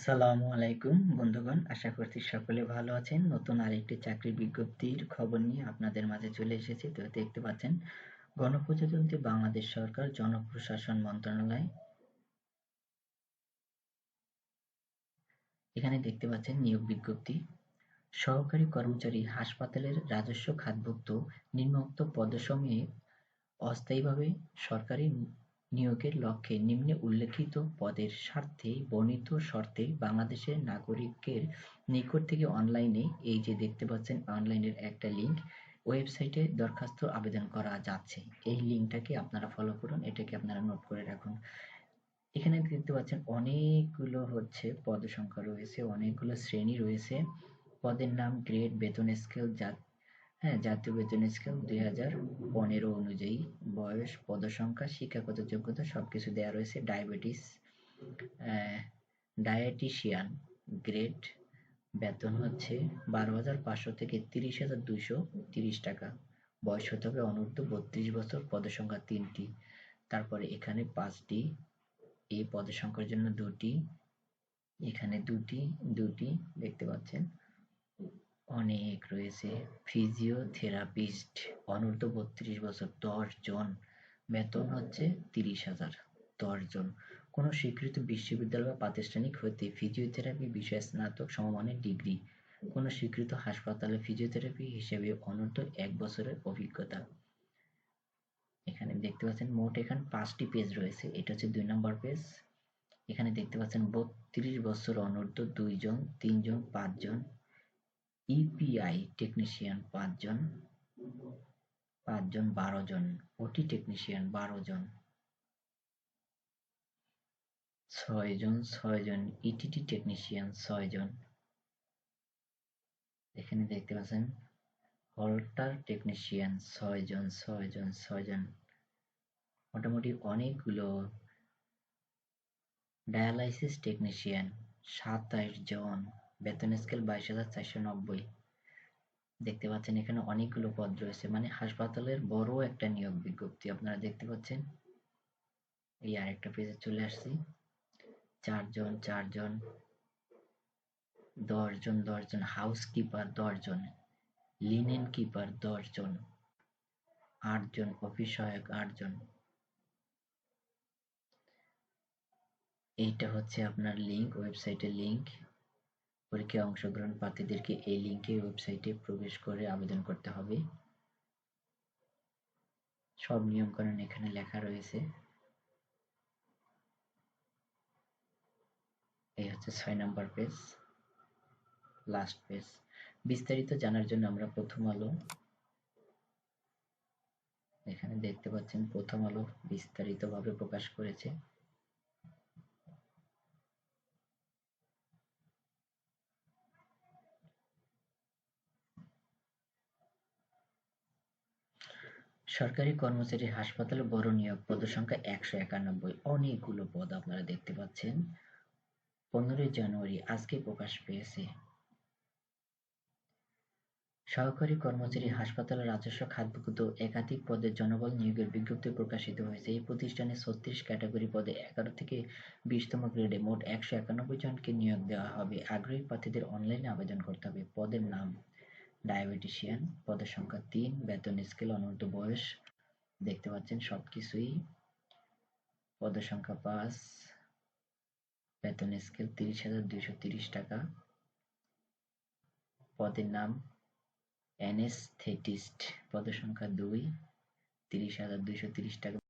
আসসালামু আলাইকুম বন্ধুগণ, আশা করছি সকলে ভালো আছেন। নতুন আরেকটি চাকরির বিজ্ঞপ্তির খবর নিয়ে আপনাদের মাঝে চলে এসেছি। তো দেখতে পাচ্ছেন, গণপ্রজাতন্ত্রী বাংলাদেশ সরকার জনপ্রশাসন মন্ত্রণালয়, এখানে দেখতে পাচ্ছেন নিয়োগ বিজ্ঞপ্তি। সহকারী কর্মচারী, হাসপাতালের রাজস্ব খাতভুক্ত নিম্নোক্ত পদসমূহে অস্থায়ীভাবে সরকারি নিয়োগের লক্ষ্যে নিম্নে উল্লেখিত পদের স্বার্থে বর্ণিত শর্তে বাংলাদেশের নাগরিকের নিকট থেকে অনলাইনে, এই যে দেখতে পাচ্ছেন অনলাইনের একটা লিঙ্ক, ওয়েবসাইটে দরখাস্ত আবেদন করা যাচ্ছে। এই লিঙ্কটাকে আপনারা ফলো করুন, এটাকে আপনারা নোট করে রাখুন। এখানে দেখতে পাচ্ছেন অনেকগুলো পদ সংখ্যা রয়েছে, অনেকগুলো শ্রেণী রয়েছে। পদের নাম, গ্রেড, বেতন স্কেল, জাতীয় বেতন স্কেল 2015 অনুযায়ী, বয়স, পদসংখ্যা, শিক্ষাগত যোগ্যতা সবকিছু দেওয়া রয়েছে। ডায়েটিশিয়ান গ্রেড, বেতন 12,500 থেকে 30,230 টাকা। বয়স হতে হবে অনূর্ধ্ব 32 বছর। পদসংখ্যা 3টি। তারপরে এখানে 5টি, এই পদসংখ্যার জন্য 2টি, এখানে 2টি দেখতে পাচ্ছেন। অনেক রয়েছে। ফিজিওথেরাপিস্ট, অনূর্ধ্ব 32 বছর, 10 জন। বেতন 30,000, 10 জন। কোন স্বীকৃত বিশ্ববিদ্যালয় বা প্রাতিষ্ঠানিক হইতে ফিজিওথেরাপি বিষয়ে স্নাতক সমমানের ডিগ্রি। কোন স্বীকৃত হাসপাতালে ফিজিওথেরাপি হিসেবে অনূর্ধ্ব 1 বছরের অভিজ্ঞতা। এখানে দেখতে পাচ্ছেন মোট এখানে 5টি পেজ রয়েছে, এটা হচ্ছে 2 নম্বর পেজ। এখানে দেখতে পাচ্ছেন 32 বছর অনূর্ধ্ব 2 জন, 3 জন, 5 জন। ইপিআই টেকনিশিয়ান 5 জন, 12 জন। ওটি টেকনিশিয়ান 12 জন, 6 জন, 6 জন। ইটিটি টেকনিশিয়ান 6 জন। এখানে দেখতে পাচ্ছেন হল্টার টেকনিশিয়ান 6 জন, 6 জন, 6 জন। মোটামুটি অনেকগুলো। ডায়ালাইসিস টেকনিশিয়ান 27 জন, বেতন স্কেল 22,490। দেখতে পাচ্ছেন এখানে অনেকগুলো পদ রয়েছে, মানে হাসপাতালের বড় একটা নিয়োগ বিজ্ঞপ্তি আপনারা দেখতে পাচ্ছেন। এই আরেকটা পেজে চলে আসছি। 4 জন, 4 জন, 10 জন, 10 জন। হাউসকিপার 10 জন, লিনেন কিপার 10 জন, 8 জন। অফিস সহায়ক 8 জন। এইটা আপনার লিঙ্ক, ওয়েবসাইটের লিঙ্ক। পরীক্ষায় অংশগ্রহণ প্রার্থীদেরকে এই লিঙ্কে, ওয়েবসাইটে প্রবেশ করে আবেদন করতে হবে। সব নিয়মকানুন এখানে লেখা রয়েছে। এই 6 নাম্বার পেজ, লাস্ট পেজ। বিস্তারিত জানার জন্য আমরা প্রথম আলো, এখানে দেখতে পাচ্ছেন প্রথম আলো বিস্তারিতভাবে প্রকাশ করেছে। সরকারি কর্মচারী, হাসপাতালে বড় নিয়োগ, পদসংখ্যা 191। অনেকগুলো পদ আপনারা দেখতে পাচ্ছেন। 15 জানুয়ারি আজকে প্রকাশ পেয়েছে। সহকারী কর্মচারী, হাসপাতালের রাজস্ব খাতভুক্ত একাধিক পদে জনবল নিয়োগের বিজ্ঞপ্তি প্রকাশিত হয়েছে। এই প্রতিষ্ঠানে 36 ক্যাটাগরি পদে 11 থেকে 20তম গ্রেডে মোট 191 জনকে নিয়োগ দেওয়া হবে। আগ্রহী প্রার্থীদের অনলাইনে আবেদন করতে হবে। পদের নাম ডায়াবেটিশিয়ান, পদের সংখ্যা 3, বেতন স্কেল অনূর্ধ্ব বয়স দেখতে পাচ্ছেন সবকিছুই। পদের সংখ্যা 5, বেতন স্কেল 30,230 টাকা। পদের নাম অ্যানেস্থেটিস্ট, পদের সংখ্যা 2, 30,230 টাকা।